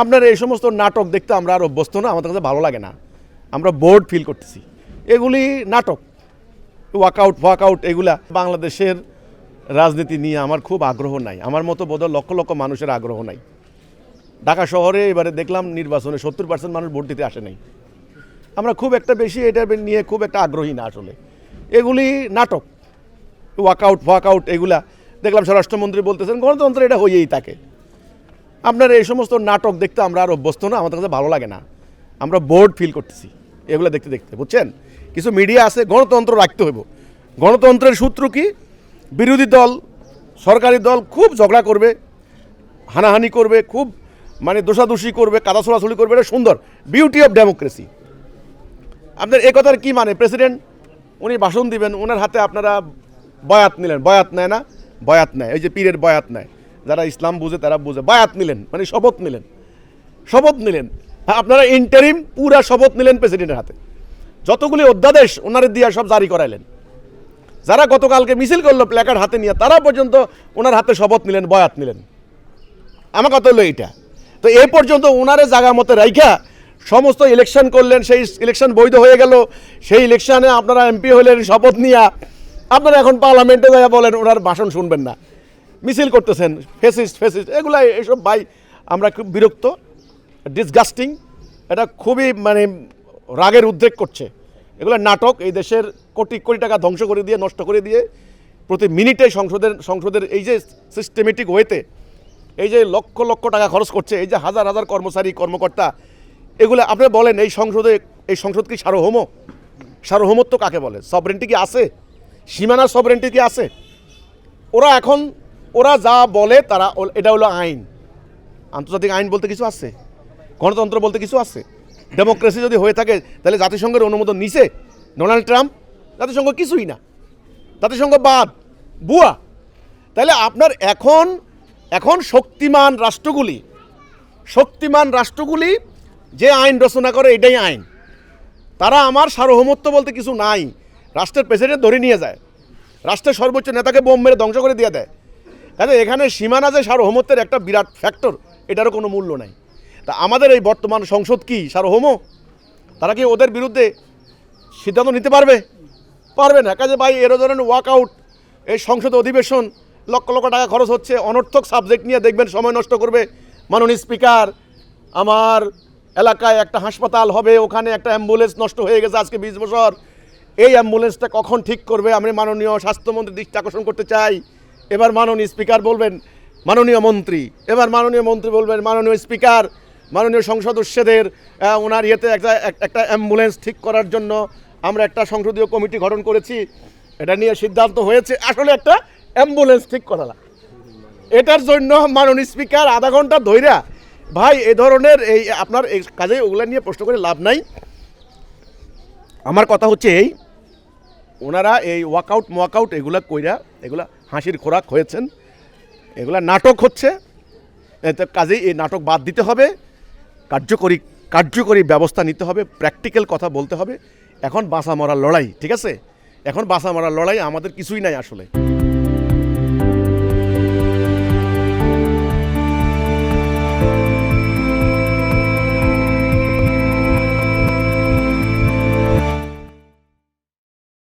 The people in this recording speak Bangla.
আপনার এই সমস্ত নাটক দেখতে আমরা আর অভ্যস্ত না, আমাদের কাছে ভালো লাগে না, আমরা বোর্ড ফিল করতেছি। এগুলি নাটক, ওয়াকআউট এগুলা। বাংলাদেশের রাজনীতি নিয়ে আমার খুব আগ্রহ নাই, আমার মতো বোধহয় লক্ষ লক্ষ মানুষের আগ্রহ নাই। ঢাকা শহরে এবারে দেখলাম নির্বাচনে 70% মানুষ ভোট দিতে আসে নাই। আমরা খুব একটা বেশি এটা নিয়ে খুব একটা আগ্রহী না আসলে। এগুলি নাটক, ওয়াকআউট এগুলা। দেখলাম স্বরাষ্ট্রমন্ত্রী বলতেছেন গণতন্ত্র এটা হয়েই থাকে। আপনার এই সমস্ত নাটক দেখতে আমরা আর অভ্যস্ত না, আমাদের কাছে ভালো লাগে না, আমরা বোর্ড ফিল করতেছি এগুলো দেখতে দেখতে, বুঝছেন। কিছু মিডিয়া আছে, গণতন্ত্র রাখতে হইব। গণতন্ত্রের সূত্র কি? বিরোধী দল সরকারি দল খুব ঝগড়া করবে, হানাহানি করবে, খুব মানে দোষাদোষি করবে, কাদা ছোড়াছুড়ি করবে, এটা সুন্দর, বিউটি অফ ডেমোক্রেসি। আপনার এ কথার কি মানে? প্রেসিডেন্ট উনি ভাষণ দিবেন, ওনার হাতে আপনারা বয়াত নিলেন, বয়াত নেয় না, বয়াত নেয়, এই যে পীরের বয়াত নেয়, যারা ইসলাম বুঝে তারা বুঝে, বয়াত নিলেন মানে শপথ নিলেন। আপনারা ইন্টারিম পুরা শপথ নিলেন প্রেসিডেন্টের হাতে, যতগুলি অধ্যাদেশ ওনারে দিয়ে সব জারি করাইলেন। যারা গতকালকে মিছিল করলো প্ল্যাকার্ড হাতে নিয়ে, তারা পর্যন্ত ওনার হাতে শপথ নিলেন, বয়াত নিলেন। আমার কথা হলো এইটা। তো এই পর্যন্ত ওনারে জায়গা মতো রাইখা সমস্ত ইলেকশন করলেন, সেই ইলেকশন বৈধ হয়ে গেল, সেই ইলেকশনে আপনারা এমপি হলেন শপথ নিয়ে, আপনারা এখন পার্লামেন্টে যাইয়া বলেন ওনার ভাষণ শুনবেন না, মিছিল করতেছেন, ফেসিস্ট এগুলা। এইসব ভাই আমরা খুব বিরক্ত, ডিসগাস্টিং, এটা খুবই মানে রাগের উদ্রেক করছে। এগুলো নাটক, এই দেশের কোটি কোটি টাকা ধ্বংস করে দিয়ে, নষ্ট করে দিয়ে, প্রতি মিনিটে সংসদের এই যে সিস্টেমেটিক ওয়েতে এই যে লক্ষ লক্ষ টাকা খরচ করছে, এই যে হাজার হাজার কর্মকর্তা, এগুলো আপনি বলেন এই সংসদ কি সার্বভৌমত্ব কাকে বলে? সভরেন্টি কি আছে? সীমানার সভরেন্টি কি আছে? ওরা যা বলে তারা, এটা হলো আইন। আন্তর্জাতিক আইন বলতে কিছু আছে, গণতন্ত্র বলতে কিছু আছে। ডেমোক্রেসি যদি হয়ে থাকে তাহলে জাতিসংঘের অনুমোদন নিছে ডোনাল্ড ট্রাম্প? জাতিসংঘ কিছুই না, জাতিসংঘ বাদ, বুয়া। তাহলে আপনার এখন শক্তিমান রাষ্ট্রগুলি যে আইন রচনা করে এটাই আইন। তারা আমার সার্বভৌমত্ব বলতে কিছু নাই, রাষ্ট্রের প্রেসিডেন্ট ধরে নিয়ে যায়, রাষ্ট্রের সর্বোচ্চ নেতাকে বোম মেরে ধ্বংস করে দিয়ে দেয়। তাহলে এখানে সীমানা যে সার্বভৌমত্বের একটা বিরাট ফ্যাক্টর, এটারও কোনো মূল্য নাই। তা আমাদের এই বর্তমান সংসদ কি সার্বভৌম? তারা কি ওদের বিরুদ্ধে সিদ্ধান্ত নিতে পারবে না। কাজে ভাই এর ধরনের ওয়াকআউট, এই সংসদ অধিবেশন লক্ষ লক্ষ টাকা খরচ হচ্ছে, অনর্থক সাবজেক্ট নিয়ে দেখবেন সময় নষ্ট করবে। মাননীয় স্পিকার, আমার এলাকায় একটা হাসপাতাল হবে, ওখানে একটা অ্যাম্বুলেন্স নষ্ট হয়ে গেছে আজকে 20 বছর, এই অ্যাম্বুলেন্সটা কখন ঠিক করবে? আমি মাননীয় স্বাস্থ্যমন্ত্রীর দৃষ্টি আকর্ষণ করতে চাই। এবার মাননীয় স্পিকার বলবেন মাননীয় মন্ত্রী, এবার মাননীয় মন্ত্রী বলবেন মাননীয় স্পিকার, মাননীয় সদস্যদের ওনার ইয়েতে একটা অ্যাম্বুলেন্স ঠিক করার জন্য আমরা একটা সংসদীয় কমিটি গঠন করেছি, এটা নিয়ে সিদ্ধান্ত হয়েছে আসলে একটা অ্যাম্বুলেন্স ঠিক করা। এটার জন্য মাননীয় স্পিকার আধা ঘন্টা ধইরা, ভাই এ ধরনের এই আপনার এই কাজে ওগুলো নিয়ে প্রশ্ন করে লাভ নাই। আমার কথা হচ্ছে এই, ওনারা এই ওয়াকআউট এগুলা কইরা, এগুলা হাসির খোরাক হয়েছেন, এগুলা নাটক হচ্ছে। কাজেই এই নাটক বাদ দিতে হবে, কার্যকরী ব্যবস্থা নিতে হবে, প্র্যাকটিক্যাল কথা বলতে হবে। এখন বাঁচা মরার লড়াই, ঠিক আছে? এখন বাঁচা মরার লড়াই, আমাদের কিছুই নাই আসলে।